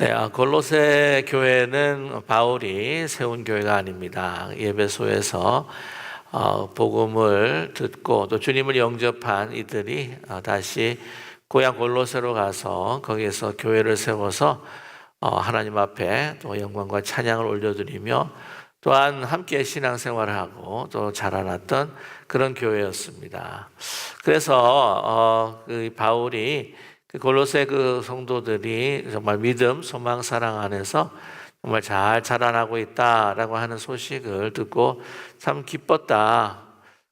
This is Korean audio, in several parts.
네, 골로새 교회는 바울이 세운 교회가 아닙니다. 에베소에서 복음을 듣고 또 주님을 영접한 이들이 다시 고향 골로새로 가서 거기에서 교회를 세워서 하나님 앞에 또 영광과 찬양을 올려드리며 또한 함께 신앙생활을 하고 또 자라났던 그런 교회였습니다. 그래서 그 바울이 그 골로새 그 성도들이 정말 믿음, 소망, 사랑 안에서 정말 잘 자라나고 있다라고 하는 소식을 듣고 참 기뻤다.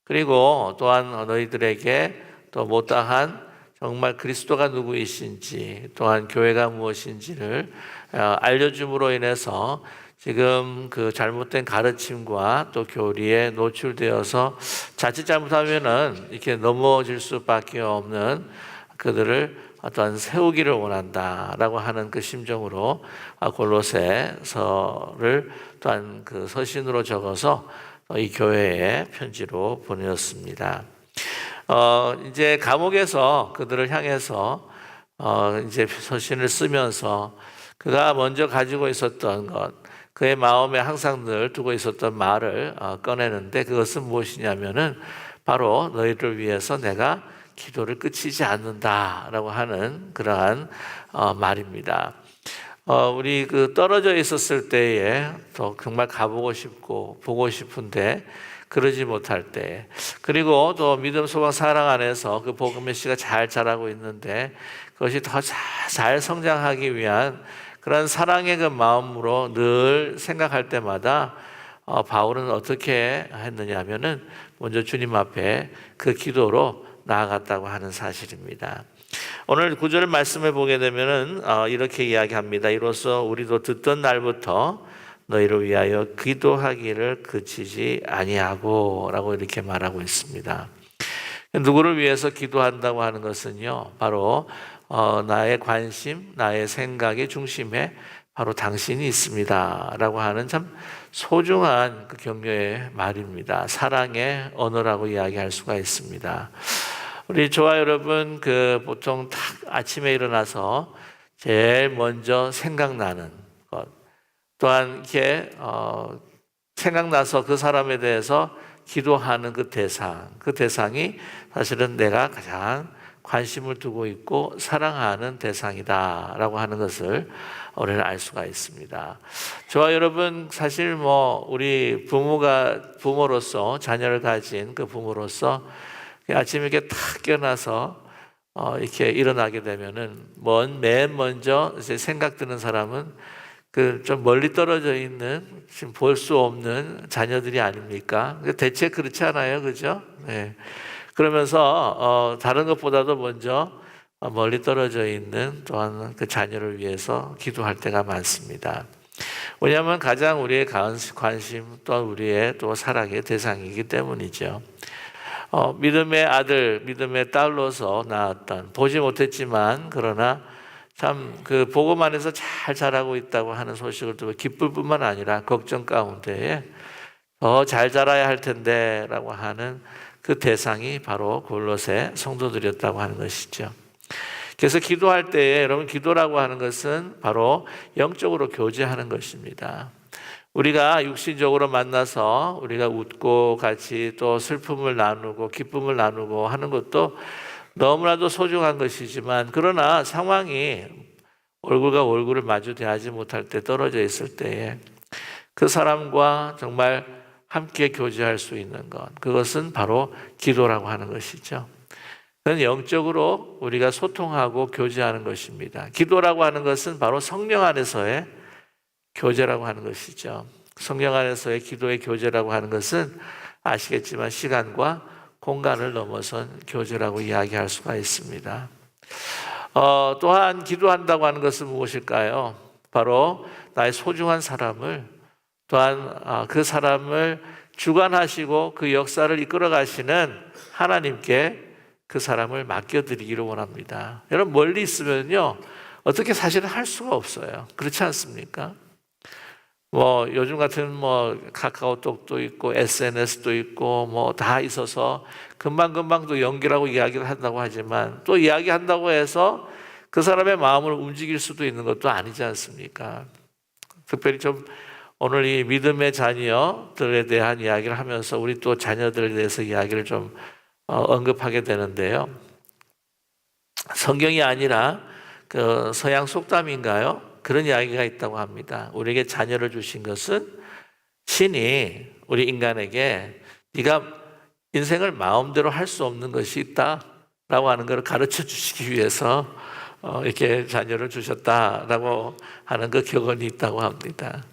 그리고 또한 너희들에게 또 못다한 정말 그리스도가 누구이신지 또한 교회가 무엇인지를 알려줌으로 인해서 지금 그 잘못된 가르침과 또 교리에 노출되어서 자칫 잘못하면은 이렇게 넘어질 수밖에 없는 그들을 어떤 세우기를 원한다라고 하는 그 심정으로 골로새서를 또한 그 서신으로 적어서 이 교회에 편지로 보내었습니다. 이제 감옥에서 그들을 향해서 이제 서신을 쓰면서 그가 먼저 가지고 있었던 것, 그의 마음에 항상 늘 두고 있었던 말을 꺼내는데 그것은 무엇이냐면은 바로 너희를 위해서 내가 기도를 끝이지 않는다라고 하는 그러한 말입니다. 우리 그 떨어져 있었을 때에 또 정말 가보고 싶고 보고 싶은데 그러지 못할 때, 그리고 또 믿음, 소망, 사랑 안에서 그 복음의 씨가 잘 자라고 있는데 그것이 더 잘 성장하기 위한 그런 사랑의 그 마음으로 늘 생각할 때마다 바울은 어떻게 했느냐 하면은 먼저 주님 앞에 그 기도로 나아갔다고 하는 사실입니다. 오늘 구절 말씀을 보게 되면은 이렇게 이야기합니다. 이로써 우리도 듣던 날부터 너희를 위하여 기도하기를 그치지 아니하고라고 이렇게 말하고 있습니다. 누구를 위해서 기도한다고 하는 것은요, 바로 나의 관심, 나의 생각의 중심에 바로 당신이 있습니다라고 하는 참 소중한 그 격려의 말입니다. 사랑의 언어라고 이야기할 수가 있습니다. 우리 저와 여러분 그 보통 딱 아침에 일어나서 제일 먼저 생각나는 것, 또한 이렇게 생각나서 그 사람에 대해서 기도하는 그 대상이 사실은 내가 가장 관심을 두고 있고 사랑하는 대상이다라고 하는 것을 우리는 알 수가 있습니다. 저와 여러분 사실 우리 부모로서 자녀를 가진 그 부모로서 아침에 이렇게 탁 깨어나서 이렇게 일어나게 되면은 맨 먼저 생각 드는 사람은 그 좀 멀리 떨어져 있는 지금 볼 수 없는 자녀들이 아닙니까? 대체 그렇지 않아요, 그죠? 네. 그러면서 다른 것보다도 먼저 멀리 떨어져 있는 또한 그 자녀를 위해서 기도할 때가 많습니다. 왜냐하면 가장 우리의 관심 또한 우리의 또 사랑의 대상이기 때문이죠. 믿음의 아들, 믿음의 딸로서 낳았던, 보지 못했지만 그러나 참 그 복음 안에서 잘 자라고 있다고 하는 소식을 듣고 기쁠 뿐만 아니라 걱정 가운데에 더 잘 자라야 할 텐데 라고 하는 그 대상이 바로 골로새 성도들이었다고 하는 것이죠. 그래서 기도할 때에 여러분, 기도라고 하는 것은 바로 영적으로 교제하는 것입니다. 우리가 육신적으로 만나서 우리가 웃고 같이 또 슬픔을 나누고 기쁨을 나누고 하는 것도 너무나도 소중한 것이지만, 그러나 상황이 얼굴과 얼굴을 마주 대하지 못할 때, 떨어져 있을 때에 그 사람과 정말 함께 교제할 수 있는 것, 그것은 바로 기도라고 하는 것이죠. 그건 영적으로 우리가 소통하고 교제하는 것입니다. 기도라고 하는 것은 바로 성령 안에서의 교제라고 하는 것이죠. 성령 안에서의 기도의 교제라고 하는 것은 아시겠지만 시간과 공간을 넘어선 교제라고 이야기할 수가 있습니다. 또한 기도한다고 하는 것은 무엇일까요? 바로 나의 소중한 사람을, 또한 그 사람을 주관하시고 그 역사를 이끌어 가시는 하나님께 그 사람을 맡겨드리기를 원합니다. 여러분, 멀리 있으면요 어떻게 사실은 할 수가 없어요. 그렇지 않습니까? 요즘 같은 카카오톡도 있고 SNS도 있고 다 있어서 금방금방 또 연결하고 이야기를 한다고 하지만, 또 이야기한다고 해서 그 사람의 마음을 움직일 수도 있는 것도 아니지 않습니까? 특별히 좀 오늘 이 믿음의 자녀들에 대한 이야기를 하면서 우리 또 자녀들에 대해서 이야기를 좀 언급하게 되는데요. 성경이 아니라 그 서양 속담인가요? 그런 이야기가 있다고 합니다. 우리에게 자녀를 주신 것은 신이 우리 인간에게 네가 인생을 마음대로 할 수 없는 것이 있다라고 하는 것을 가르쳐 주시기 위해서 이렇게 자녀를 주셨다라고 하는 그 격언이 있다고 합니다.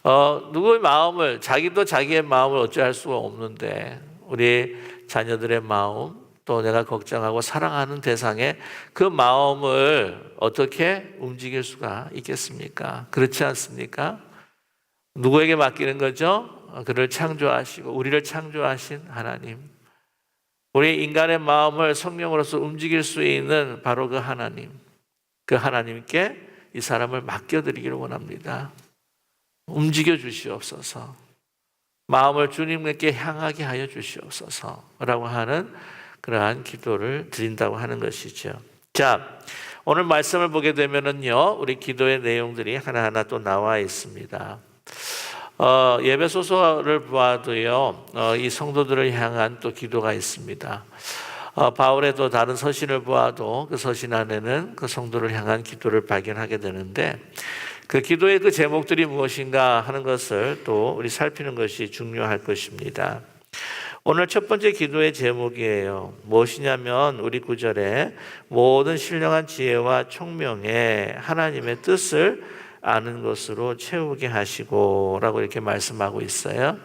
누구의 마음을, 자기도 자기의 마음을 어찌할 수가 없는데 우리 자녀들의 마음, 또 내가 걱정하고 사랑하는 대상의 그 마음을 어떻게 움직일 수가 있겠습니까? 그렇지 않습니까? 누구에게 맡기는 거죠? 그를 창조하시고 우리를 창조하신 하나님, 우리 인간의 마음을 성령으로서 움직일 수 있는 바로 그 하나님, 그 하나님께 이 사람을 맡겨드리기를 원합니다. 움직여 주시옵소서. 마음을 주님께 향하게 하여 주시옵소서라고 하는 그러한 기도를 드린다고 하는 것이죠. 자, 오늘 말씀을 보게 되면은요, 우리 기도의 내용들이 하나하나 또 나와 있습니다. 예배소서를 보아도요, 이 성도들을 향한 또 기도가 있습니다. 바울의 또 다른 서신을 보아도 그 서신 안에는 그 성도를 향한 기도를 발견하게 되는데, 그 기도의 그 제목들이 무엇인가 하는 것을 또 우리 살피는 것이 중요할 것입니다. 오늘 첫 번째 기도의 제목이에요. 무엇이냐면 우리 9절에 모든 신령한 지혜와 총명에 하나님의 뜻을 아는 것으로 채우게 하시고 라고 이렇게 말씀하고 있어요.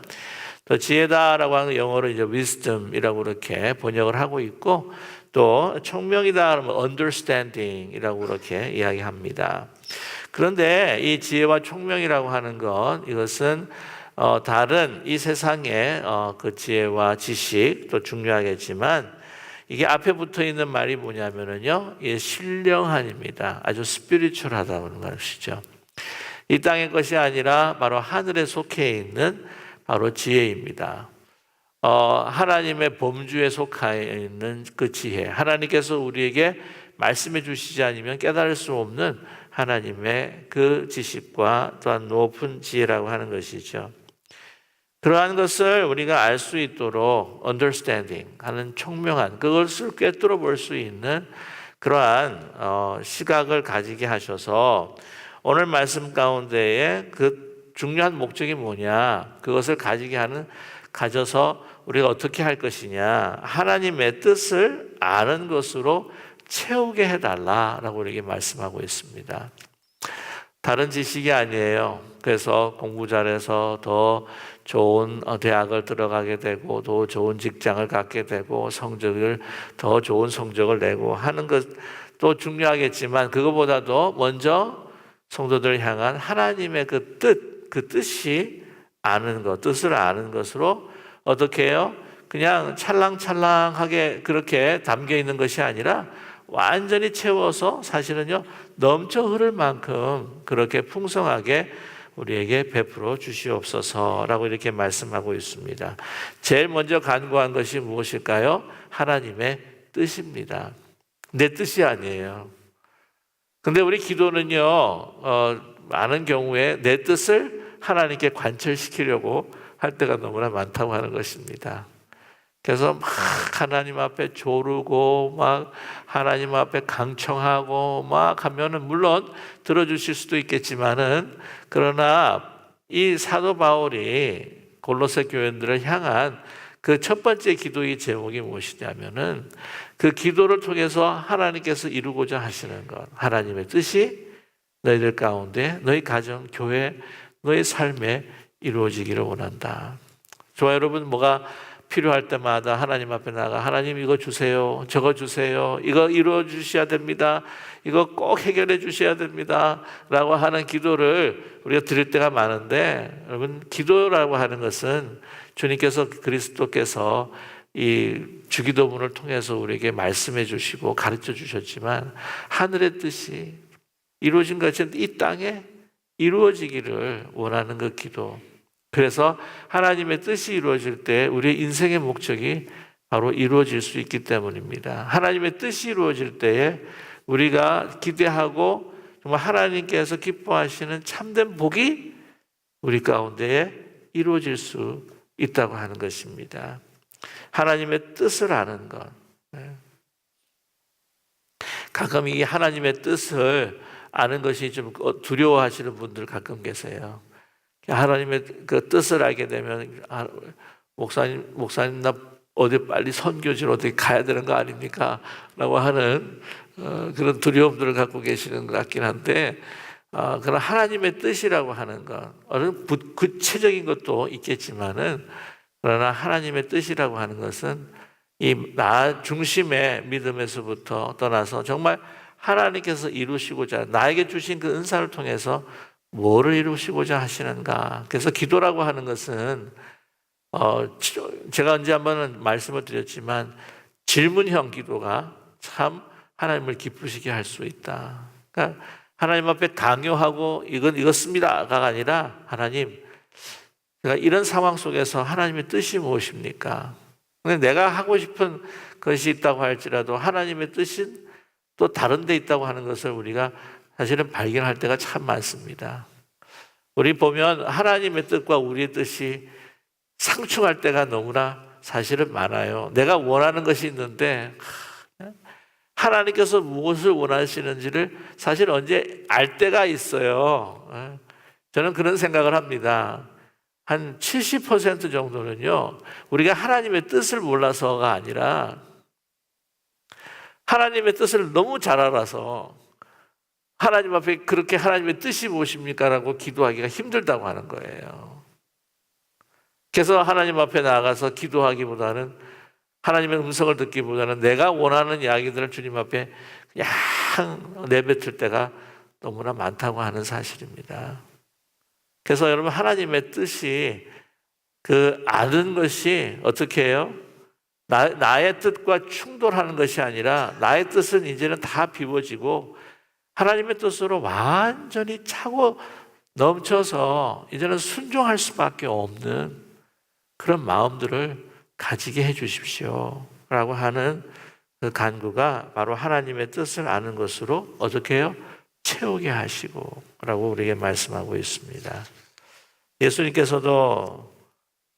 또 지혜다라고 하는 영어로 이제 wisdom이라고 이렇게 번역을 하고 있고, 또 총명이다 그러면 understanding이라고 이렇게 이야기합니다. 그런데 이 지혜와 총명이라고 하는 것, 이것은 다른 이 세상의 그 지혜와 지식도 중요하겠지만 이게 앞에 붙어 있는 말이 뭐냐면은요, 이게 신령한입니다. 아주 스피리추얼하다는 것이죠. 이 땅의 것이 아니라 바로 하늘에 속해 있는 바로 지혜입니다. 하나님의 범주에 속해 있는 그 지혜, 하나님께서 우리에게 말씀해 주시지 않으면 깨달을 수 없는 하나님의 그 지식과 또한 높은 지혜라고 하는 것이죠. 그러한 것을 우리가 알 수 있도록 understanding 하는 총명한, 그것을 꿰뚫어 볼 수 있는 그러한 시각을 가지게 하셔서 오늘 말씀 가운데에 그 중요한 목적이 뭐냐, 그것을 가져서 우리가 어떻게 할 것이냐, 하나님의 뜻을 아는 것으로 채우게 해달라라고 우리에게 말씀하고 있습니다. 다른 지식이 아니에요. 그래서 공부 잘해서 더 좋은 대학을 들어가게 되고 더 좋은 직장을 갖게 되고 더 좋은 성적을 내고 하는 것도 중요하겠지만, 그것보다도 먼저 성도들을 향한 하나님의 그 뜻이 아는 것, 뜻을 아는 것으로 어떻게 해요? 그냥 찰랑찰랑하게 그렇게 담겨 있는 것이 아니라 완전히 채워서 사실은요, 넘쳐 흐를 만큼 그렇게 풍성하게 우리에게 베풀어 주시옵소서라고 이렇게 말씀하고 있습니다. 제일 먼저 간구한 것이 무엇일까요? 하나님의 뜻입니다. 내 뜻이 아니에요. 근데 우리 기도는요, 많은 경우에 내 뜻을 하나님께 관철시키려고 할 때가 너무나 많다고 하는 것입니다. 그래서 막 하나님 앞에 조르고 막 하나님 앞에 강청하고 막 하면은 물론 들어주실 수도 있겠지만은, 그러나 이 사도 바울이 골로새 교인들을 향한 그 첫 번째 기도의 제목이 무엇이냐면은 그 기도를 통해서 하나님께서 이루고자 하시는 것, 하나님의 뜻이 너희들 가운데, 너희 가정, 교회, 너희 삶에 이루어지기를 원한다. 저와 여러분, 뭐가 필요할 때마다 하나님 앞에 나가 하나님 이거 주세요, 저거 주세요, 이거 이루어 주셔야 됩니다, 이거 꼭 해결해 주셔야 됩니다 라고 하는 기도를 우리가 드릴 때가 많은데, 여러분, 기도라고 하는 것은 주님께서, 그리스도께서 이 주기도문을 통해서 우리에게 말씀해 주시고 가르쳐 주셨지만 하늘의 뜻이 이루어진 것처럼 이 땅에 이루어지기를 원하는 그 기도. 그래서 하나님의 뜻이 이루어질 때 우리의 인생의 목적이 바로 이루어질 수 있기 때문입니다. 하나님의 뜻이 이루어질 때에 우리가 기대하고 정말 하나님께서 기뻐하시는 참된 복이 우리 가운데에 이루어질 수 있다고 하는 것입니다. 하나님의 뜻을 아는 것. 가끔 이 하나님의 뜻을 아는 것이 좀 두려워하시는 분들 가끔 계세요. 하나님의 그 뜻을 알게 되면 목사님 나 어디 빨리 선교지로 어디 가야 되는 거 아닙니까? 라고 하는 그런 두려움들을 갖고 계시는 것 같긴 한데, 그런 하나님의 뜻이라고 하는 것, 어느 구체적인 것도 있겠지만은, 그러나 하나님의 뜻이라고 하는 것은 이 나 중심의 믿음에서부터 떠나서 정말 하나님께서 이루시고자 나에게 주신 그 은사를 통해서 뭐를 이루시고자 하시는가. 그래서 기도라고 하는 것은 제가 언제 한번 말씀을 드렸지만 질문형 기도가 참 하나님을 기쁘시게 할 수 있다. 그러니까 하나님 앞에 강요하고 이건 이렇습니다가 아니라 하나님, 제가 이런 상황 속에서 하나님의 뜻이 무엇입니까? 근데 내가 하고 싶은 것이 있다고 할지라도 하나님의 뜻은 또 다른 데 있다고 하는 것을 우리가 사실은 발견할 때가 참 많습니다. 우리 보면 하나님의 뜻과 우리의 뜻이 상충할 때가 너무나 사실은 많아요. 내가 원하는 것이 있는데 하나님께서 무엇을 원하시는지를 사실 언제 알 때가 있어요. 저는 그런 생각을 합니다. 한 70% 정도는요, 우리가 하나님의 뜻을 몰라서가 아니라 하나님의 뜻을 너무 잘 알아서 하나님 앞에 그렇게 하나님의 뜻이 무엇입니까? 라고 기도하기가 힘들다고 하는 거예요. 그래서 하나님 앞에 나아가서 기도하기보다는, 하나님의 음성을 듣기보다는 내가 원하는 이야기들을 주님 앞에 그냥 내뱉을 때가 너무나 많다고 하는 사실입니다. 그래서 여러분, 하나님의 뜻이 그 아는 것이 어떻게 해요? 나의 뜻과 충돌하는 것이 아니라 나의 뜻은 이제는 다 비워지고 하나님의 뜻으로 완전히 차고 넘쳐서 이제는 순종할 수밖에 없는 그런 마음들을 가지게 해 주십시오 라고 하는 그 간구가 바로 하나님의 뜻을 아는 것으로 어떻게 해요? 채우게 하시고 라고 우리에게 말씀하고 있습니다. 예수님께서도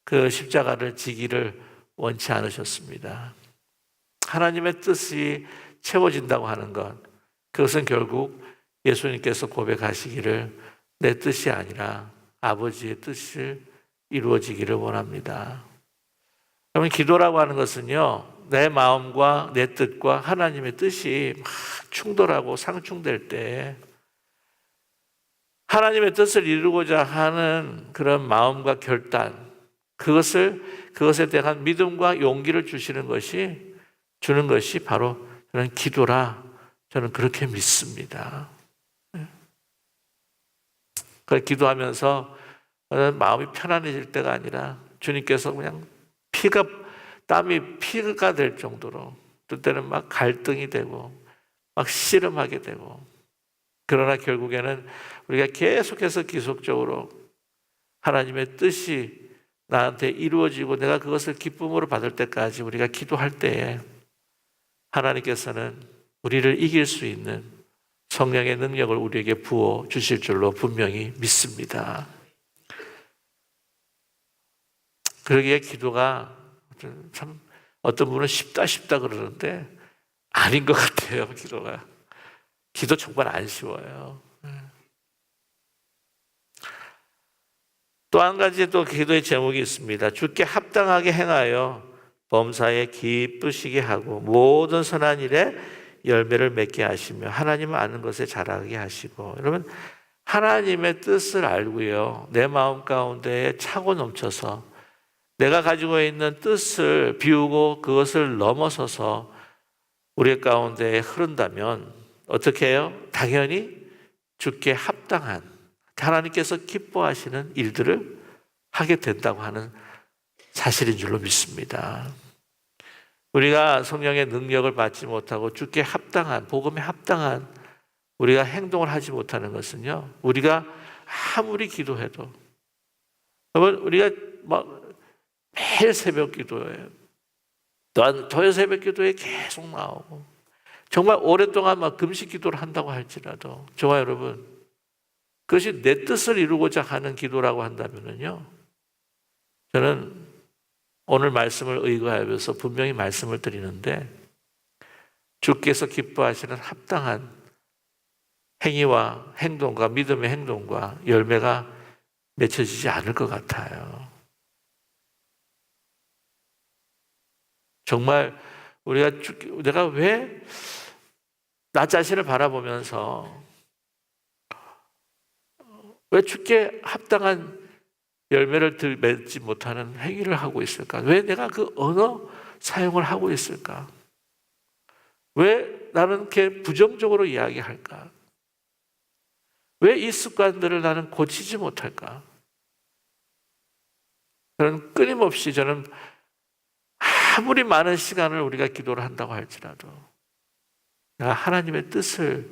그 십자가를 지기를 원치 않으셨습니다. 하나님의 뜻이 채워진다고 하는 것, 그것은 결국 예수님께서 고백하시기를 내 뜻이 아니라 아버지의 뜻이 이루어지기를 원합니다. 여러분, 기도라고 하는 것은요, 내 마음과 내 뜻과 하나님의 뜻이 막 충돌하고 상충될 때 하나님의 뜻을 이루고자 하는 그런 마음과 결단, 그것에 대한 믿음과 용기를 주는 것이 바로 저는 기도라, 저는 그렇게 믿습니다. 그걸 기도하면서 마음이 편안해질 때가 아니라 주님께서 그냥 땀이 피가 될 정도로, 때는 막 갈등이 되고 막 씨름하게 되고, 그러나 결국에는 우리가 계속해서 기속적으로 하나님의 뜻이 나한테 이루어지고 내가 그것을 기쁨으로 받을 때까지 우리가 기도할 때에 하나님께서는 우리를 이길 수 있는 성령의 능력을 우리에게 부어 주실 줄로 분명히 믿습니다. 그러기에 기도가 참 어떤 분은 쉽다 그러는데 아닌 것 같아요. 기도 정말 안 쉬워요. 또 한 가지 또 기도의 제목이 있습니다. 주께 합당하게 행하여 범사에 기쁘시게 하고 모든 선한 일에 열매를 맺게 하시며 하나님을 아는 것에 자라게 하시고. 여러분, 하나님의 뜻을 알고요, 내 마음 가운데 차고 넘쳐서 내가 가지고 있는 뜻을 비우고 그것을 넘어서서 우리 가운데 흐른다면 어떻게 해요? 당연히 주께 합당한, 하나님께서 기뻐하시는 일들을 하게 된다고 하는 사실인 줄로 믿습니다. 우리가 성령의 능력을 받지 못하고 주께 합당한, 복음에 합당한 우리가 행동을 하지 못하는 것은요, 우리가 아무리 기도해도, 여러분, 우리가 매일 새벽 기도예요. 또한 토요 새벽 기도에 계속 나오고 정말 오랫동안 막 금식 기도를 한다고 할지라도 저와 여러분, 그것이 내 뜻을 이루고자 하는 기도라고 한다면요, 저는 오늘 말씀을 의거하여서 분명히 말씀을 드리는데, 주께서 기뻐하시는 합당한 행위와 행동과 믿음의 행동과 열매가 맺혀지지 않을 것 같아요. 정말 내가 왜 나 자신을 바라보면서 왜 주께 합당한 열매를 맺지 못하는 행위를 하고 있을까? 왜 내가 그 언어 사용을 하고 있을까? 왜 나는 이렇게 부정적으로 이야기할까? 왜 이 습관들을 나는 고치지 못할까? 저는 끊임없이 아무리 많은 시간을 우리가 기도를 한다고 할지라도 하나님의 뜻을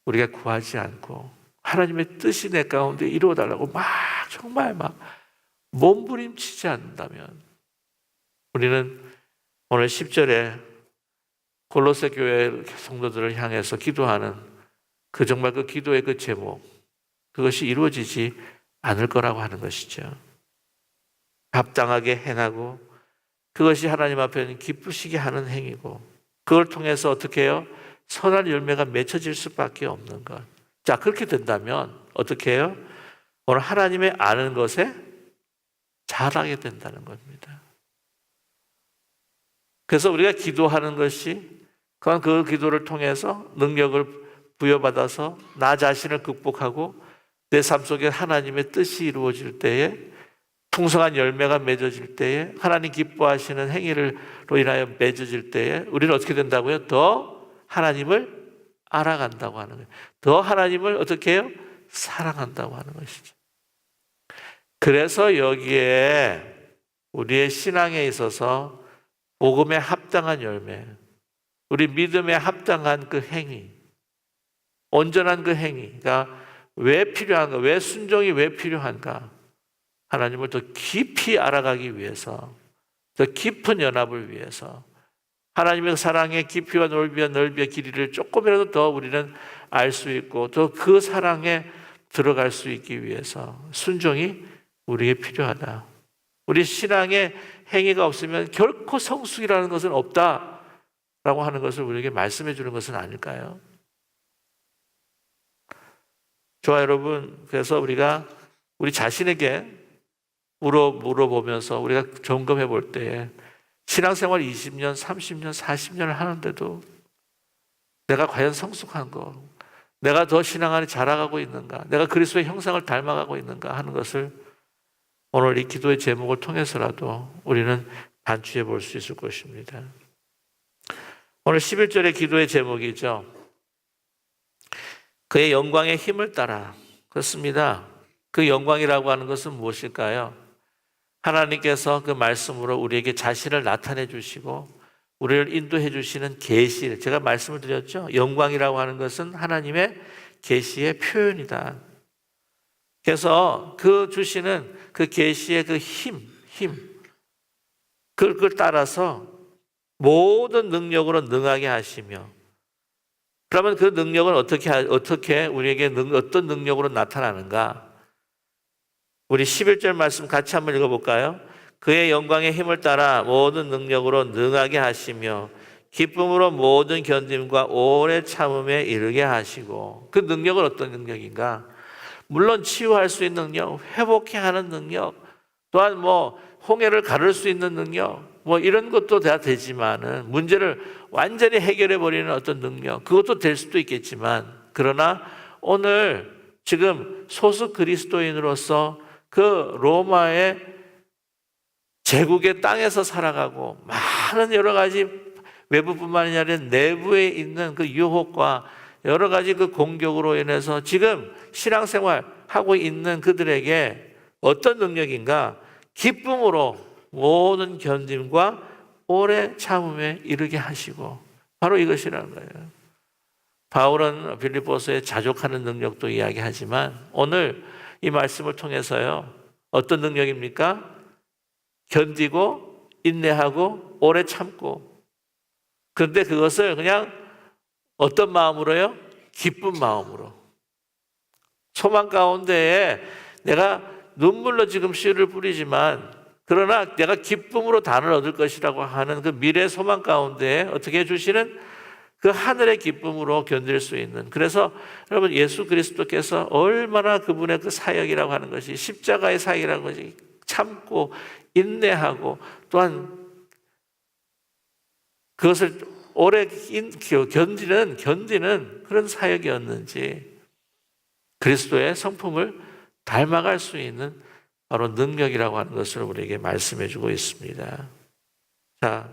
우리가 구하지 않고 하나님의 뜻이 내 가운데 이루어달라고 정말 몸부림치지 않는다면, 우리는 오늘 10절에 골로새 교회 성도들을 향해서 기도하는 정말 그 기도의 그 제목, 그것이 이루어지지 않을 거라고 하는 것이죠. 합당하게 행하고 그것이 하나님 앞에는 기쁘시게 하는 행위고, 그걸 통해서 어떻게 해요? 선한 열매가 맺혀질 수밖에 없는 것. 자, 그렇게 된다면 어떻게 해요? 오늘 하나님의 아는 것에 잘하게 된다는 겁니다. 그래서 우리가 기도하는 것이 그 기도를 통해서 능력을 부여받아서 나 자신을 극복하고 내 삶 속에 하나님의 뜻이 이루어질 때에, 풍성한 열매가 맺어질 때에, 하나님 기뻐하시는 행위로 인하여 맺어질 때에 우리는 어떻게 된다고요? 더 하나님을 알아간다고 하는 거예요. 더 하나님을 어떻게 해요? 사랑한다고 하는 것이죠. 그래서 여기에 우리의 신앙에 있어서 복음에 합당한 열매, 우리 믿음에 합당한 그 행위, 온전한 그 행위가 왜 필요한가? 왜 순종이 왜 필요한가? 하나님을 더 깊이 알아가기 위해서, 더 깊은 연합을 위해서, 하나님의 사랑의 깊이와 넓이와 길이를 조금이라도 더 우리는 알 수 있고 더 그 사랑에 들어갈 수 있기 위해서 순종이 우리에게 필요하다. 우리 신앙의 행위가 없으면 결코 성숙이라는 것은 없다라고 하는 것을 우리에게 말씀해 주는 것은 아닐까요? 저와 여러분, 그래서 우리가 우리 자신에게 물어보면서 우리가 점검해 볼 때에 신앙생활 20년, 30년, 40년을 하는데도 내가 과연 성숙한 거, 내가 더 신앙 안에 자라가고 있는가, 내가 그리스도의 형상을 닮아가고 있는가 하는 것을 오늘 이 기도의 제목을 통해서라도 우리는 반추해 볼 수 있을 것입니다. 오늘 11절의 기도의 제목이죠. 그의 영광의 힘을 따라. 그렇습니다. 그 영광이라고 하는 것은 무엇일까요? 하나님께서 그 말씀으로 우리에게 자신을 나타내 주시고 우리를 인도해 주시는 계시, 제가 말씀을 드렸죠. 영광이라고 하는 것은 하나님의 계시의 표현이다. 그래서 그 주시는 그 계시의 그 힘, 그걸 따라서 모든 능력으로 능하게 하시며, 그러면 그 능력은 어떻게 우리에게 어떤 능력으로 나타나는가? 우리 11절 말씀 같이 한번 읽어볼까요? 그의 영광의 힘을 따라 모든 능력으로 능하게 하시며 기쁨으로 모든 견딤과 오래 참음에 이르게 하시고. 그 능력은 어떤 능력인가? 물론 치유할 수 있는 능력, 회복해 하는 능력, 또한 홍해를 가를 수 있는 능력, 이런 것도 다 되지만은, 문제를 완전히 해결해 버리는 어떤 능력, 그것도 될 수도 있겠지만, 그러나 오늘 지금 소수 그리스도인으로서 그 로마의 제국의 땅에서 살아가고 많은 여러 가지 외부뿐만이 아니라 내부에 있는 그 유혹과 여러 가지 그 공격으로 인해서 지금 신앙생활 하고 있는 그들에게 어떤 능력인가? 기쁨으로 모든 견딤과 오래 참음에 이르게 하시고, 바로 이것이라는 거예요. 바울은 빌립보서에 자족하는 능력도 이야기하지만 오늘 이 말씀을 통해서요, 어떤 능력입니까? 견디고 인내하고 오래 참고. 그런데 그것을 그냥 어떤 마음으로요? 기쁜 마음으로. 소망 가운데에 내가 눈물로 지금 씨를 뿌리지만 그러나 내가 기쁨으로 단을 얻을 것이라고 하는 그 미래 소망 가운데 어떻게 해주시는 그 하늘의 기쁨으로 견딜 수 있는. 그래서 여러분 예수 그리스도께서 얼마나 그분의 그 사역이라고 하는 것이 십자가의 사역이라는 것이 참고 인내하고 또한 그것을 오래 견디는 그런 사역이었는지 그리스도의 성품을 닮아갈 수 있는 바로 능력이라고 하는 것을 우리에게 말씀해 주고 있습니다. 자,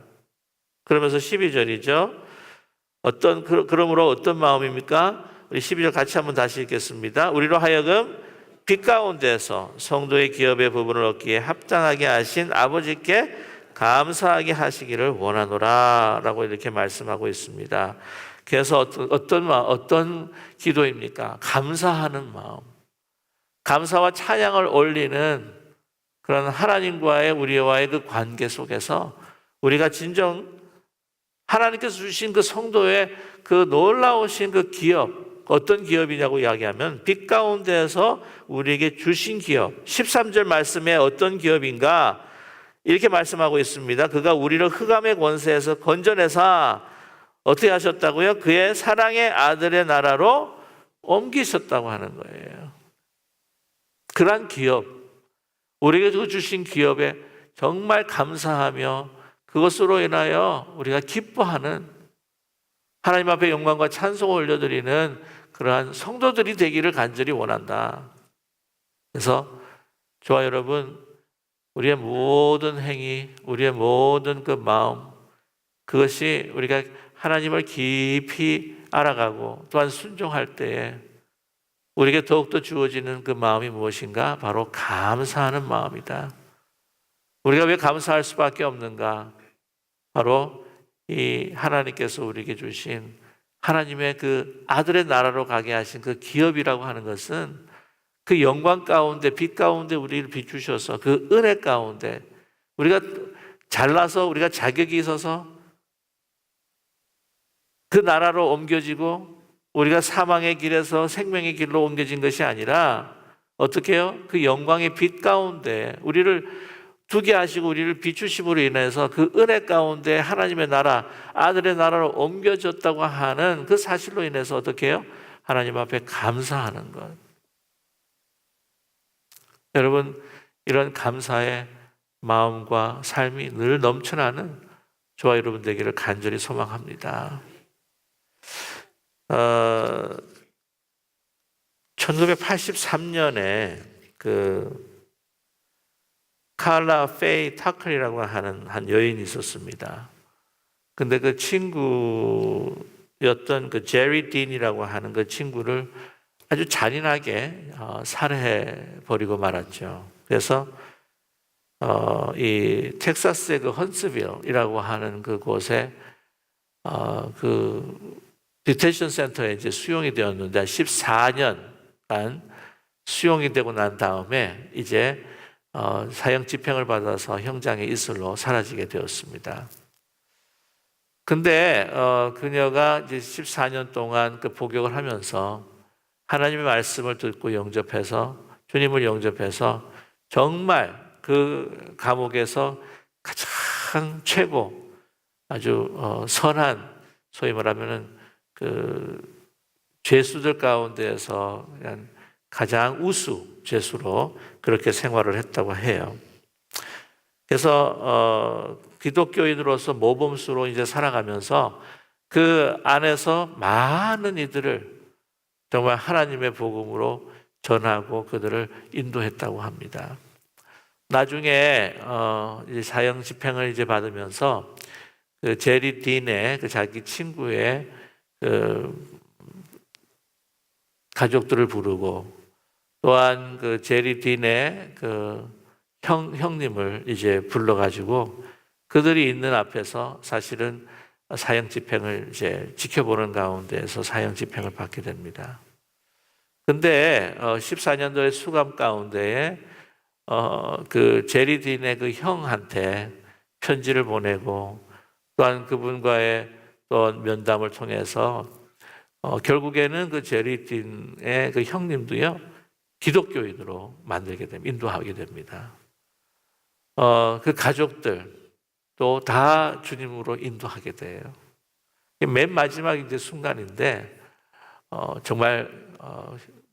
그러면서 12절이죠. 그러므로 어떤 마음입니까? 우리 12절 같이 한번 다시 읽겠습니다. 우리로 하여금 빛 가운데서 성도의 기업의 부분을 얻기에 합당하게 하신 아버지께 감사하게 하시기를 원하노라 라고 이렇게 말씀하고 있습니다. 그래서 어떤 기도입니까? 감사하는 마음. 감사와 찬양을 올리는 그런 하나님과의 우리와의 그 관계 속에서 우리가 진정 하나님께서 주신 그 성도의 그 놀라우신 그 기업, 어떤 기업이냐고 이야기하면 빛 가운데에서 우리에게 주신 기업. 13절 말씀에 어떤 기업인가? 이렇게 말씀하고 있습니다. 그가 우리를 흑암의 권세에서 건져내사 어떻게 하셨다고요? 그의 사랑의 아들의 나라로 옮기셨다고 하는 거예요. 그러한 기업, 우리에게 주신 기업에 정말 감사하며 그것으로 인하여 우리가 기뻐하는 하나님 앞에 영광과 찬송을 올려드리는 그러한 성도들이 되기를 간절히 원한다. 그래서 저와 여러분, 우리의 모든 행위, 우리의 모든 그 마음, 그것이 우리가 하나님을 깊이 알아가고 또한 순종할 때에 우리에게 더욱더 주어지는 그 마음이 무엇인가? 바로 감사하는 마음이다. 우리가 왜 감사할 수밖에 없는가? 바로 이 하나님께서 우리에게 주신 하나님의 그 아들의 나라로 가게 하신 그 기업이라고 하는 것은 그 영광 가운데 빛 가운데 우리를 비추셔서 그 은혜 가운데 우리가 잘나서 우리가 자격이 있어서 그 나라로 옮겨지고 우리가 사망의 길에서 생명의 길로 옮겨진 것이 아니라 어떻게 해요? 그 영광의 빛 가운데 우리를 두게 하시고 우리를 비추심으로 인해서 그 은혜 가운데 하나님의 나라, 아들의 나라로 옮겨졌다고 하는 그 사실로 인해서 어떻게 해요? 하나님 앞에 감사하는 것. 여러분, 이런 감사의 마음과 삶이 늘 넘쳐나는 저와 여러분 되기를 간절히 소망합니다. 1983년에 그 칼라 페이 타클이라고 하는 한 여인이 있었습니다. 근데 그 친구였던 그 제리 딘이라고 하는 그 친구를 아주 잔인하게 살해해 버리고 말았죠. 그래서 이 텍사스의 그 헌스빌이라고 하는 그 곳에 그 디텐션 센터에 이제 수용이 되었는데 14년간 수용이 되고 난 다음에 이제 사형 집행을 받아서 형장의 이슬로 사라지게 되었습니다. 근데 그녀가 이제 14년 동안 그 복역을 하면서 하나님의 말씀을 듣고 영접해서 주님을 영접해서 정말 그 감옥에서 가장 최고 아주 선한 소위 말하면은 그 죄수들 가운데에서 그냥 가장 우수 죄수로 그렇게 생활을 했다고 해요. 그래서 기독교인으로서 모범수로 이제 살아가면서 그 안에서 많은 이들을 정말 하나님의 복음으로 전하고 그들을 인도했다고 합니다. 나중에 이제 사형 집행을 이제 받으면서 그 제리 딘의 그 자기 친구의 그 가족들을 부르고 또한 그 제리 딘의 그 형님을 이제 불러가지고 그들이 있는 앞에서 사실은 사형 집행을 이제 지켜보는 가운데에서 사형 집행을 받게 됩니다. 근데 14년도의 수감 가운데에 그 제리 딘의 그 형한테 편지를 보내고 또한 그분과의 또 면담을 통해서 결국에는 그 제리딘의 그 형님도요, 기독교인으로 만들게 됩니다. 인도하게 됩니다. 그 가족들도 다 주님으로 인도하게 돼요. 맨 마지막 이제 순간인데, 정말,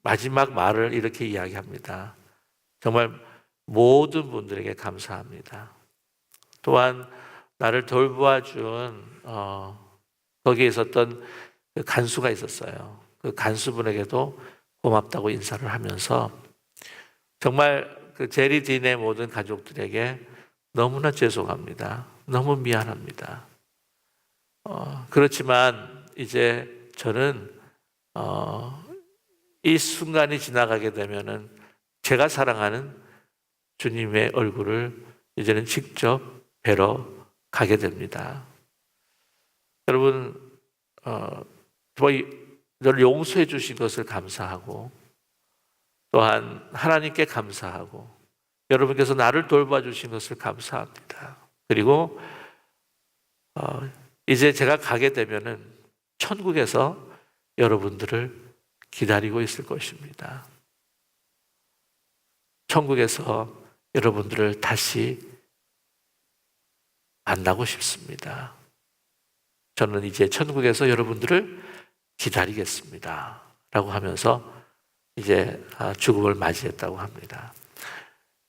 마지막 말을 이렇게 이야기합니다. 정말 모든 분들에게 감사합니다. 또한 나를 돌보아 준, 거기에 있었던 그 간수가 있었어요. 그 간수분에게도 고맙다고 인사를 하면서 정말 그 제리딘의 모든 가족들에게 너무나 죄송합니다. 너무 미안합니다. 그렇지만 이제 저는 이 순간이 지나가게 되면은 제가 사랑하는 주님의 얼굴을 이제는 직접 뵈러 가게 됩니다. 여러분, 저를 용서해 주신 것을 감사하고 또한 하나님께 감사하고 여러분께서 나를 돌봐 주신 것을 감사합니다. 그리고 이제 제가 가게 되면은 천국에서 여러분들을 기다리고 있을 것입니다. 천국에서 여러분들을 다시 만나고 싶습니다. 저는 이제 천국에서 여러분들을 기다리겠습니다. 라고 하면서 이제 죽음을 맞이했다고 합니다.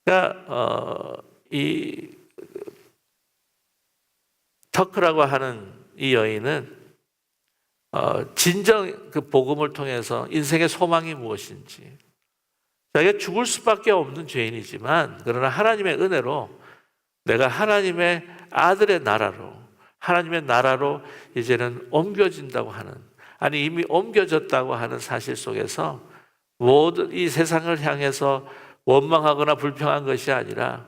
그러니까 이 터크라고 하는 이 여인은 진정 그 복음을 통해서 인생의 소망이 무엇인지, 자기가 죽을 수밖에 없는 죄인이지만 그러나 하나님의 은혜로 내가 하나님의 아들의 나라로, 하나님의 나라로 이제는 옮겨진다고 하는, 아니 이미 옮겨졌다고 하는 사실 속에서 모든 이 세상을 향해서 원망하거나 불평한 것이 아니라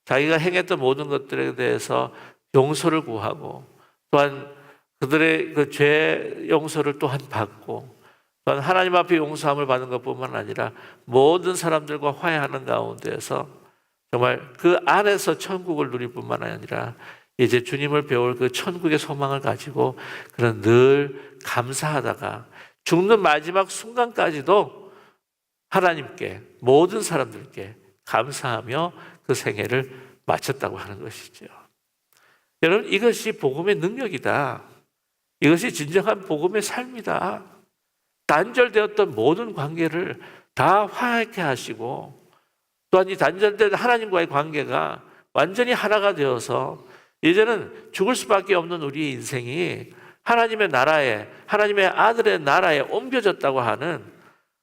자기가 행했던 모든 것들에 대해서 용서를 구하고 또한 그들의 그 죄 용서를 또한 받고 또한 하나님 앞에 용서함을 받는 것뿐만 아니라 모든 사람들과 화해하는 가운데에서 정말 그 안에서 천국을 누릴 뿐만 아니라 이제 주님을 배울 그 천국의 소망을 가지고 그런 늘 감사하다가 죽는 마지막 순간까지도 하나님께 모든 사람들께 감사하며 그 생애를 마쳤다고 하는 것이죠. 여러분, 이것이 복음의 능력이다. 이것이 진정한 복음의 삶이다. 단절되었던 모든 관계를 다 화해케 하시고 또한 이 단절된 하나님과의 관계가 완전히 하나가 되어서 이제는 죽을 수밖에 없는 우리의 인생이 하나님의 나라에, 하나님의 아들의 나라에 옮겨졌다고 하는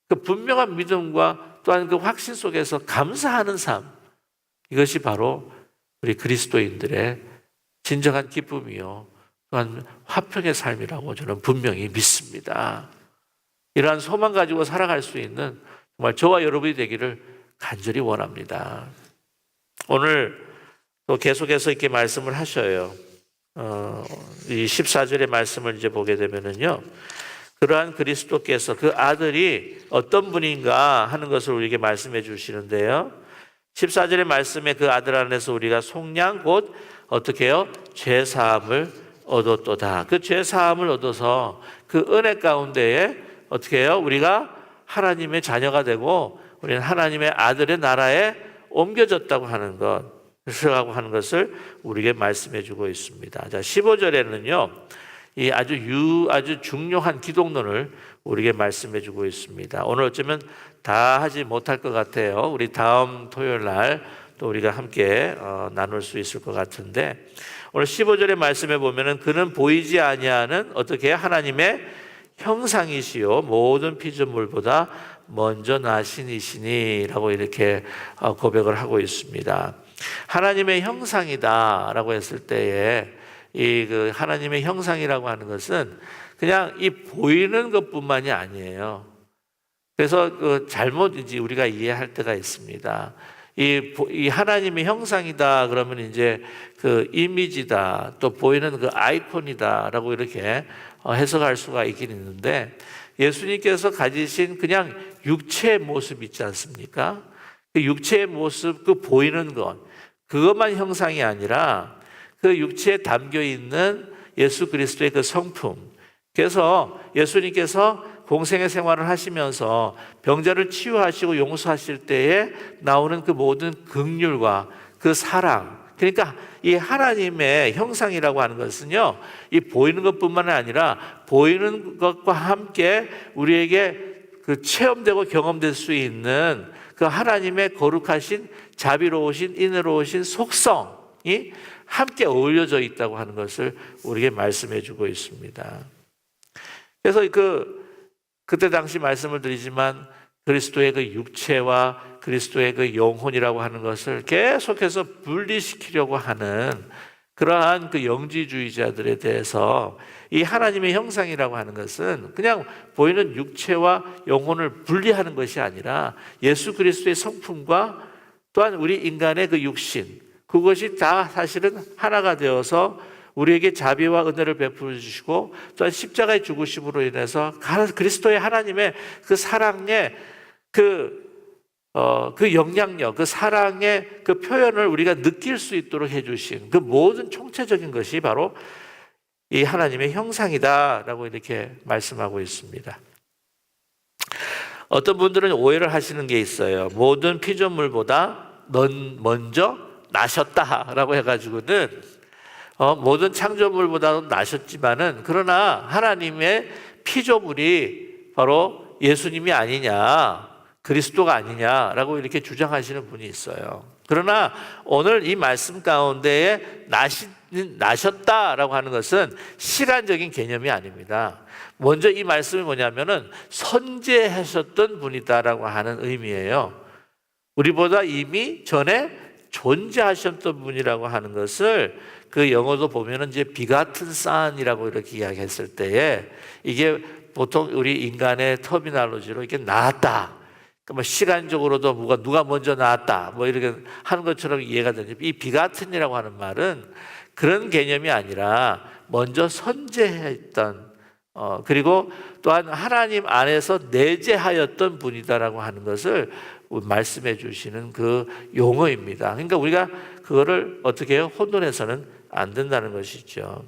그 분명한 믿음과 또한 그 확신 속에서 감사하는 삶, 이것이 바로 우리 그리스도인들의 진정한 기쁨이요 또한 화평의 삶이라고 저는 분명히 믿습니다. 이러한 소망 가지고 살아갈 수 있는 정말 저와 여러분이 되기를 간절히 원합니다. 오늘 또 계속해서 이렇게 말씀을 하셔요. 이 14절의 말씀을 이제 보게 되면은요, 그러한 그리스도께서 그 아들이 어떤 분인가 하는 것을 우리에게 말씀해 주시는데요. 14절의 말씀에 그 아들 안에서 우리가 속량 곧 어떻게 해요? 죄사함을 얻었도다. 그 죄사함을 얻어서 그 은혜 가운데에 어떻게 해요? 우리가 하나님의 자녀가 되고 우리는 하나님의 아들의 나라에 옮겨졌다고 하는 것, 라고 하는 것을 우리에게 말씀해 주고 있습니다. 자, 15절에는요, 이 아주 중요한 기독론을 우리에게 말씀해 주고 있습니다. 오늘 어쩌면 다 하지 못할 것 같아요. 우리 다음 토요일 날 또 우리가 함께 나눌 수 있을 것 같은데, 오늘 15절의 말씀에 보면은 그는 보이지 아니하는 어떻게 하나님의 형상이시요 모든 피조물보다 먼저 나신 이시니라고 이렇게 고백을 하고 있습니다. 하나님의 형상이다라고 했을 때에 이 그 하나님의 형상이라고 하는 것은 그냥 이 보이는 것뿐만이 아니에요. 그래서 그 잘못 이제 우리가 이해할 때가 있습니다. 이 하나님의 형상이다 그러면 이제 그 이미지다 또 보이는 그 아이콘이다라고 이렇게 해석할 수가 있긴 있는데, 예수님께서 가지신 그냥 육체의 모습 있지 않습니까? 그 육체의 모습, 그 보이는 것, 그것만 형상이 아니라 그 육체에 담겨 있는 예수 그리스도의 그 성품, 그래서 예수님께서 공생의 생활을 하시면서 병자를 치유하시고 용서하실 때에 나오는 그 모든 긍휼과 그 사랑, 그러니까 이 하나님의 형상이라고 하는 것은요, 이 보이는 것뿐만 아니라 보이는 것과 함께 우리에게 그 체험되고 경험될 수 있는 그 하나님의 거룩하신 자비로우신 인애로우신 속성이 함께 어울려져 있다고 하는 것을 우리에게 말씀해 주고 있습니다. 그래서 그때 당시 말씀을 드리지만 그리스도의 그 육체와 그리스도의 그 영혼이라고 하는 것을 계속해서 분리시키려고 하는 그러한 그 영지주의자들에 대해서 이 하나님의 형상이라고 하는 것은 그냥 보이는 육체와 영혼을 분리하는 것이 아니라 예수 그리스도의 성품과 또한 우리 인간의 그 육신, 그것이 다 사실은 하나가 되어서 우리에게 자비와 은혜를 베풀어 주시고 또한 십자가의 죽으심으로 인해서 그리스도의 하나님의 그 사랑의 그 영향력, 그 사랑의 그 표현을 우리가 느낄 수 있도록 해주신 그 모든 총체적인 것이 바로 이 하나님의 형상이다라고 이렇게 말씀하고 있습니다. 어떤 분들은 오해를 하시는 게 있어요. 모든 피조물보다 넌 먼저 나셨다라고 해가지고는 모든 창조물보다도 나셨지만은 그러나 하나님의 피조물이 바로 예수님이 아니냐, 그리스도가 아니냐라고 이렇게 주장하시는 분이 있어요. 그러나 오늘 이 말씀 가운데에 나셨다라고 하는 것은 시간적인 개념이 아닙니다. 먼저 이 말씀이 뭐냐면은 선재하셨던 분이다라고 하는 의미예요. 우리보다 이미 전에 존재하셨던 분이라고 하는 것을 그 영어도 보면은 이제 begotten son이라고 이렇게 이야기했을 때에 이게 보통 우리 인간의 터미널로지로 이렇게 낳았다. 그러니까 뭐 시간적으로도 누가 먼저 낳았다. 뭐 이렇게 하는 것처럼 이해가 되죠. 이 begatten이라고 하는 말은 그런 개념이 아니라 먼저 선재했던 그리고 또한 하나님 안에서 내재하였던 분이다라고 하는 것을 말씀해 주시는 그 용어입니다. 그러니까 우리가 그거를 어떻게 해요? 혼돈해서는 안 된다는 것이죠.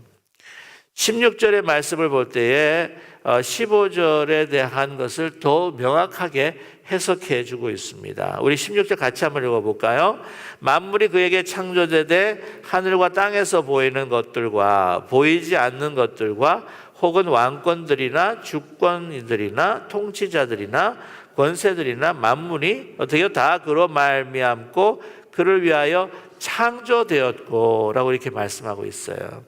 16절의 말씀을 볼 때에 15절에 대한 것을 더 명확하게 해석해 주고 있습니다. 우리 16절 같이 한번 읽어볼까요? 만물이 그에게 창조되되 하늘과 땅에서 보이는 것들과 보이지 않는 것들과 혹은 왕권들이나 주권들이나 통치자들이나 권세들이나 만물이 어떻게 다 그로 말미암고 그를 위하여 창조되었고 라고 이렇게 말씀하고 있어요.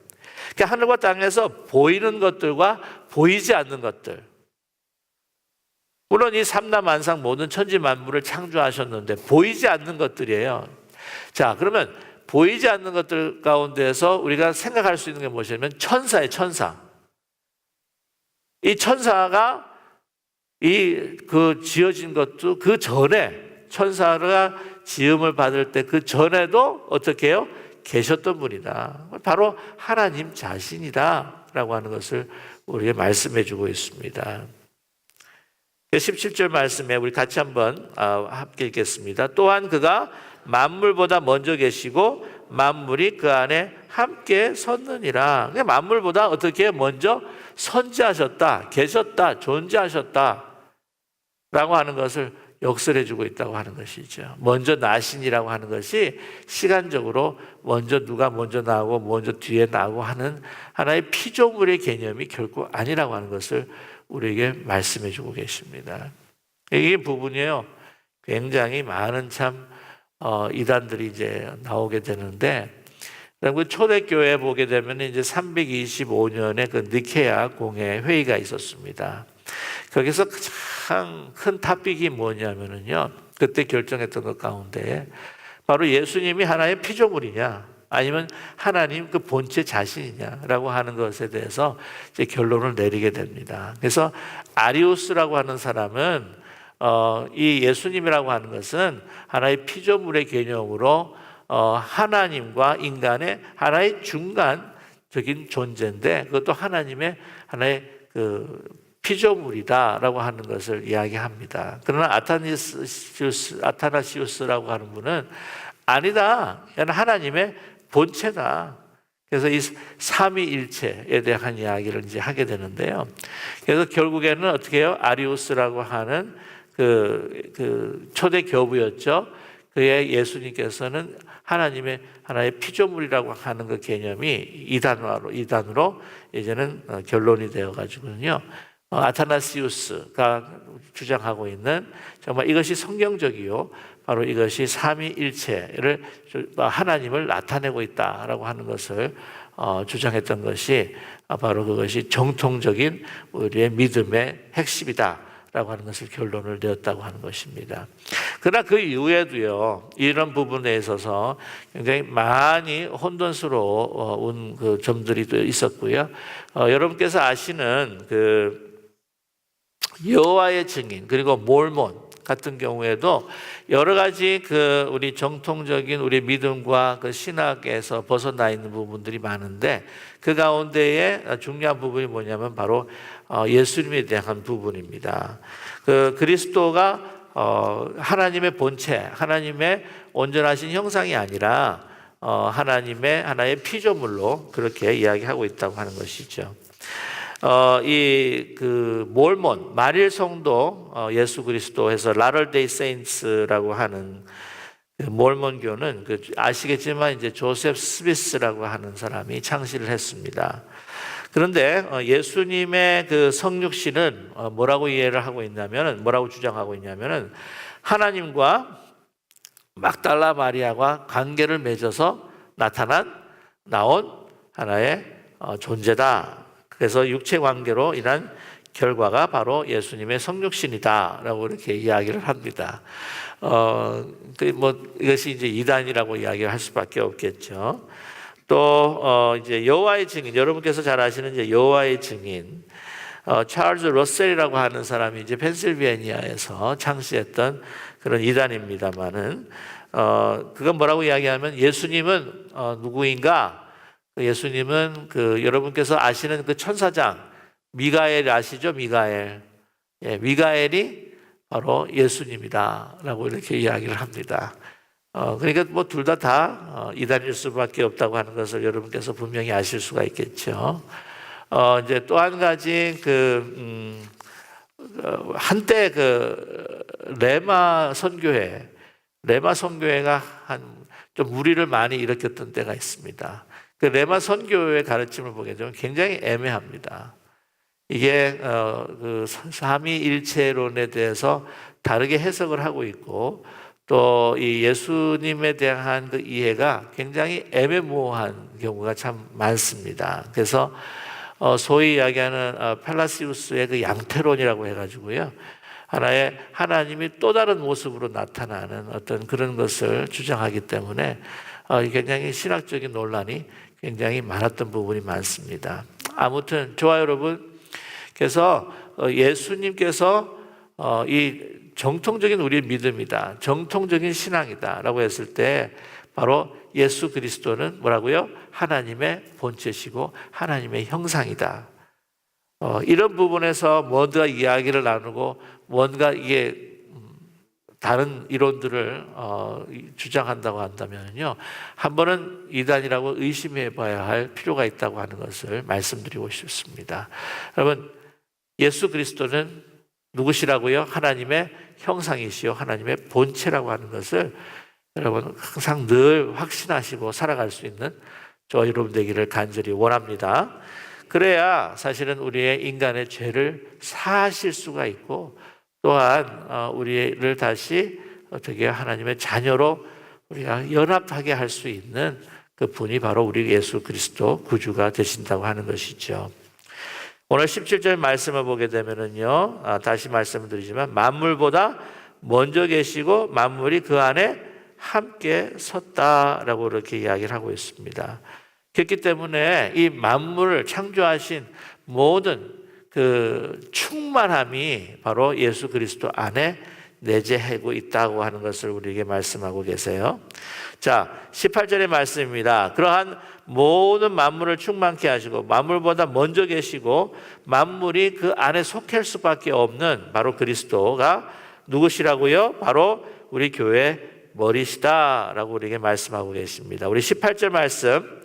그러니까 하늘과 땅에서 보이는 것들과 보이지 않는 것들, 물론 이 삼라만상 모든 천지 만물을 창조하셨는데 보이지 않는 것들이에요. 자, 그러면 보이지 않는 것들 가운데서 우리가 생각할 수 있는 게 무엇이냐면 천사예요. 천사. 이 천사가 그 지어진 것도 그 전에 천사가 지음을 받을 때 그 전에도 어떻게 해요? 계셨던 분이다. 바로 하나님 자신이다 라고 하는 것을 우리에게 말씀해 주고 있습니다. 17절 말씀에 우리 같이 한번 함께 읽겠습니다. 또한 그가 만물보다 먼저 계시고 만물이 그 안에 함께 섰느니라. 만물보다 어떻게 먼저 선지하셨다, 계셨다, 존재하셨다 라고 하는 것을 역설해 주고 있다고 하는 것이죠. 먼저 나신이라고 하는 것이 시간적으로 누가 먼저 나오고 먼저 뒤에 나오고 하는 하나의 피조물의 개념이 결코 아니라고 하는 것을 우리에게 말씀해 주고 계십니다. 이 부분이에요. 굉장히 많은 이단들이 이제 나오게 되는데, 그 초대교회에 보게 되면 이제 325년에 그 니케아 공회 회의가 있었습니다. 거기서 가장 큰 탑픽이 뭐냐면요, 그때 결정했던 것 가운데 바로 예수님이 하나의 피조물이냐 아니면 하나님 그 본체 자신이냐라고 하는 것에 대해서 이제 결론을 내리게 됩니다. 그래서 아리우스라고 하는 사람은 이 예수님이라고 하는 것은 하나의 피조물의 개념으로 하나님과 인간의 하나의 중간적인 존재인데 그것도 하나님의 하나의 그 피조물이다라고 하는 것을 이야기합니다. 그러나 아타나시우스라고 하는 분은 아니다, 하나님의 본체다. 그래서 이 삼위일체에 대한 이야기를 이제 하게 되는데요. 그래서 결국에는 어떻게 해요? 아리우스라고 하는 그 초대 교부였죠. 그의 예수님께서는 하나님의 하나의 피조물이라고 하는 그 개념이 이단으로 이제는 결론이 되어 가지고요. 아타나시우스가 주장하고 있는 정말 이것이 성경적이요, 바로 이것이 삼위일체를 하나님을 나타내고 있다라고 하는 것을 주장했던 것이 바로 그것이 정통적인 우리의 믿음의 핵심이다라고 하는 것을 결론을 내었다고 하는 것입니다. 그러나 그 이후에도요, 이런 부분에 있어서 굉장히 많이 혼돈스러운 그 점들이 또 있었고요. 여러분께서 아시는 그 여호와의 증인, 그리고 몰몬 같은 경우에도 여러 가지 그 우리 정통적인 우리 믿음과 그 신학에서 벗어나 있는 부분들이 많은데, 그 가운데에 중요한 부분이 뭐냐면 바로 예수님에 대한 부분입니다. 그 그리스도가 하나님의 본체, 하나님의 온전하신 형상이 아니라 하나님의 하나의 피조물로 그렇게 이야기하고 있다고 하는 것이죠. 이 그 몰몬 마릴 성도 예수 그리스도에서 라럴데이 세인츠라고 하는 그 몰몬교는 아시겠지만 이제 조셉 스미스라고 하는 사람이 창시를 했습니다. 그런데 예수님의 그 성육신은 뭐라고 이해를 하고 있냐면은, 뭐라고 주장하고 있냐면은, 하나님과 막달라 마리아가 관계를 맺어서 나온 하나의 존재다. 그래서 육체 관계로 인한 결과가 바로 예수님의 성육신이다라고 이렇게 이야기를 합니다. 이것이 이제 이단이라고 이야기를 할 수밖에 없겠죠. 또 이제 여호와의 증인, 여러분께서 잘 아시는 이제 여호와의 증인, 찰스 러셀이라고 하는 사람이 이제 펜실베니아에서 창시했던 그런 이단입니다만은, 그건 뭐라고 이야기하면, 예수님은 누구인가? 예수님은 여러분께서 아시는 그 천사장 미가엘 아시죠? 미가엘. 예, 미가엘이 바로 예수님이다라고 이렇게 이야기를 합니다. 그러니까 뭐 둘 다 이단일 수밖에 없다고 하는 것을 여러분께서 분명히 아실 수가 있겠죠. 이제 또 한 가지 한때 레마 선교회가 좀 무리를 많이 일으켰던 때가 있습니다. 그 레마 선교의 가르침을 보게 되면 굉장히 애매합니다. 이게 그 삼위일체론에 대해서 다르게 해석을 하고 있고, 또 이 예수님에 대한 그 이해가 굉장히 애매모호한 경우가 참 많습니다. 그래서 소위 이야기하는 펠라시우스의 그 양태론이라고 해가지고요, 하나의 하나님이 또 다른 모습으로 나타나는 어떤 그런 것을 주장하기 때문에 굉장히 신학적인 논란이 굉장히 많았던 부분이 많습니다. 아무튼 좋아요, 여러분. 그래서 예수님께서 이 정통적인 우리의 믿음이다, 정통적인 신앙이다라고 했을 때 바로 예수 그리스도는 뭐라고요? 하나님의 본체시고 하나님의 형상이다. 이런 부분에서 뭔가 이야기를 나누고 뭔가 이게 다른 이론들을 주장한다고 한다면요, 한 번은 이단이라고 의심해 봐야 할 필요가 있다고 하는 것을 말씀드리고 싶습니다. 여러분, 예수 그리스도는 누구시라고요? 하나님의 형상이시요 하나님의 본체라고 하는 것을 여러분 항상 늘 확신하시고 살아갈 수 있는 저와 여러분 되기를 간절히 원합니다. 그래야 사실은 우리의 인간의 죄를 사하실 수가 있고, 또한 우리를 다시 어떻게 하나님의 자녀로 우리가 연합하게 할 수 있는 그 분이 바로 우리 예수 그리스도 구주가 되신다고 하는 것이죠. 오늘 17절 말씀을 보게 되면은요, 다시 말씀을 드리지만, 만물보다 먼저 계시고 만물이 그 안에 함께 섰다라고 이렇게 이야기를 하고 있습니다. 그렇기 때문에 이 만물을 창조하신 모든 그 충만함이 바로 예수 그리스도 안에 내재하고 있다고 하는 것을 우리에게 말씀하고 계세요. 자, 18절의 말씀입니다. 그러한 모든 만물을 충만케 하시고 만물보다 먼저 계시고 만물이 그 안에 속할 수밖에 없는 바로 그리스도가 누구시라고요? 바로 우리 교회 머리시다라고 우리에게 말씀하고 계십니다. 우리 18절 말씀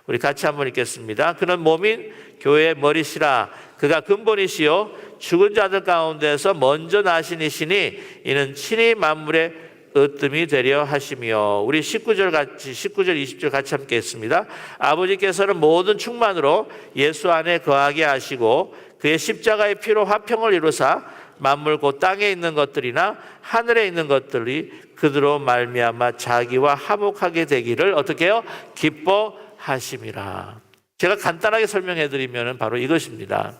우리 같이 한번 읽겠습니다. 그는 몸인 교회의 머리시라. 그가 근본이시요 죽은 자들 가운데서 먼저 나신 이시니 이는 친히 만물의 으뜸이 되려 하시며. 우리 19절 20절 같이 함께 했습니다. 아버지께서는 모든 충만으로 예수 안에 거하게 하시고 그의 십자가의 피로 화평을 이루사 만물 곧 땅에 있는 것들이나 하늘에 있는 것들이 그들로 말미암아 자기와 화목하게 되기를 어떻게 해요? 기뻐하심이라. 제가 간단하게 설명해 드리면 바로 이것입니다.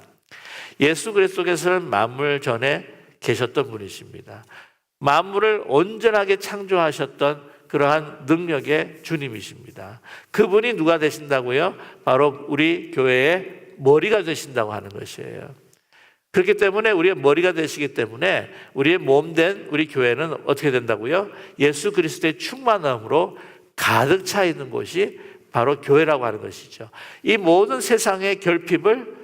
예수 그리스도께서는 만물 전에 계셨던 분이십니다. 만물을 온전하게 창조하셨던 그러한 능력의 주님이십니다. 그분이 누가 되신다고요? 바로 우리 교회의 머리가 되신다고 하는 것이에요. 그렇기 때문에 우리의 머리가 되시기 때문에 우리의 몸된 우리 교회는 어떻게 된다고요? 예수 그리스도의 충만함으로 가득 차 있는 곳이 바로 교회라고 하는 것이죠. 이 모든 세상의 결핍을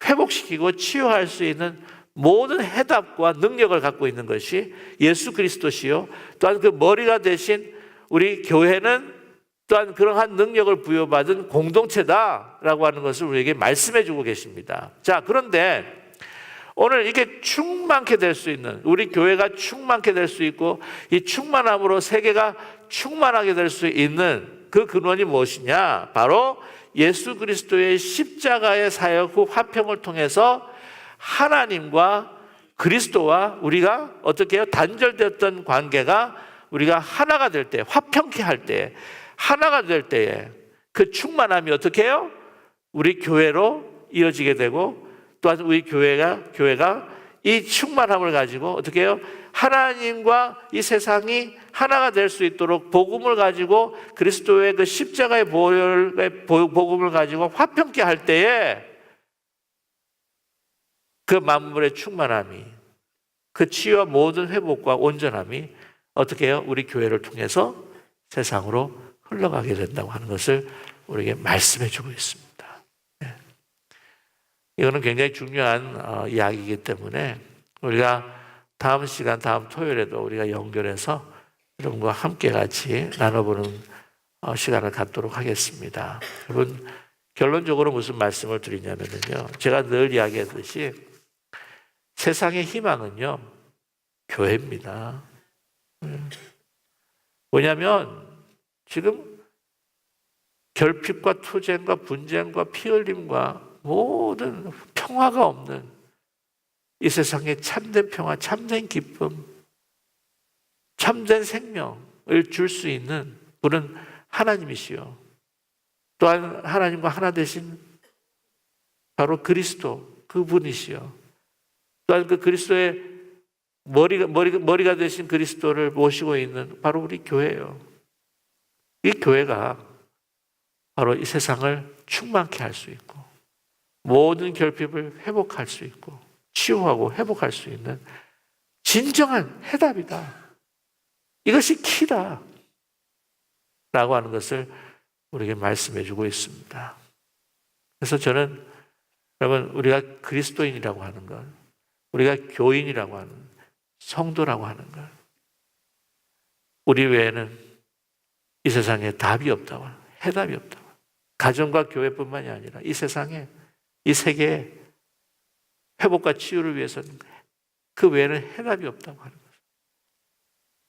회복시키고 치유할 수 있는 모든 해답과 능력을 갖고 있는 것이 예수 그리스도시요, 또한 그 머리가 되신 우리 교회는 또한 그러한 능력을 부여받은 공동체다라고 하는 것을 우리에게 말씀해 주고 계십니다. 자, 그런데 오늘 이게 충만케 될 수 있는, 우리 교회가 충만케 될 수 있고 이 충만함으로 세계가 충만하게 될 수 있는 그 근원이 무엇이냐? 바로 예수 그리스도의 십자가의 사역 후 화평을 통해서 하나님과 그리스도와 우리가 어떻게 해요? 단절되었던 관계가 우리가 하나가 될 때, 화평케 할 때, 하나가 될 때에 그 충만함이 어떻게 해요? 우리 교회로 이어지게 되고, 또한 우리 교회가 이 충만함을 가지고 어떻게 해요? 하나님과 이 세상이 하나가 될 수 있도록 복음을 가지고 그리스도의 그 십자가의 복음을 가지고 화평케 할 때에 그 만물의 충만함이, 그 치유와 모든 회복과 온전함이 어떻게 해요? 우리 교회를 통해서 세상으로 흘러가게 된다고 하는 것을 우리에게 말씀해 주고 있습니다. 이거는 굉장히 중요한 이야기이기 때문에 우리가 다음 시간, 다음 토요일에도 우리가 연결해서 여러분과 함께 같이 나눠보는 시간을 갖도록 하겠습니다. 여러분, 결론적으로 무슨 말씀을 드리냐면요, 제가 늘 이야기하듯이 세상의 희망은요, 교회입니다. 뭐냐면 지금 결핍과 투쟁과 분쟁과 피 흘림과 모든 평화가 없는 이 세상에 참된 평화, 참된 기쁨, 참된 생명을 줄 수 있는 분은 하나님이시요, 또한 하나님과 하나 되신 바로 그리스도, 그분이시요, 또한 그 그리스도의 머리가 되신 그리스도를 모시고 있는 바로 우리 교회예요. 이 교회가 바로 이 세상을 충만케 할 수 있고 모든 결핍을 회복할 수 있고 치유하고 회복할 수 있는 진정한 해답이다. 이것이 키다. 라고 하는 것을 우리에게 말씀해 주고 있습니다. 그래서 저는 여러분, 우리가 그리스도인이라고 하는 것, 우리가 교인이라고 하는, 성도라고 하는 것, 우리 외에는 이 세상에 답이 없다고, 해답이 없다고. 가정과 교회뿐만이 아니라 이 세상에, 이 세계에 회복과 치유를 위해서는 그 외에는 해답이 없다고 하는 거죠.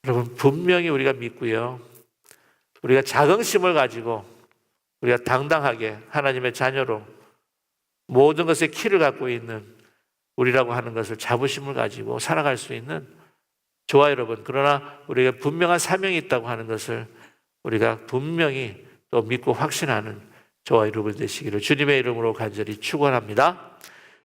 여러분, 분명히 우리가 믿고요, 우리가 자긍심을 가지고 우리가 당당하게 하나님의 자녀로 모든 것의 키를 갖고 있는 우리라고 하는 것을 자부심을 가지고 살아갈 수 있는, 저와 여러분, 그러나 우리가 분명한 사명이 있다고 하는 것을 우리가 분명히 또 믿고 확신하는 저와 여러분 되시기를 주님의 이름으로 간절히 축원합니다.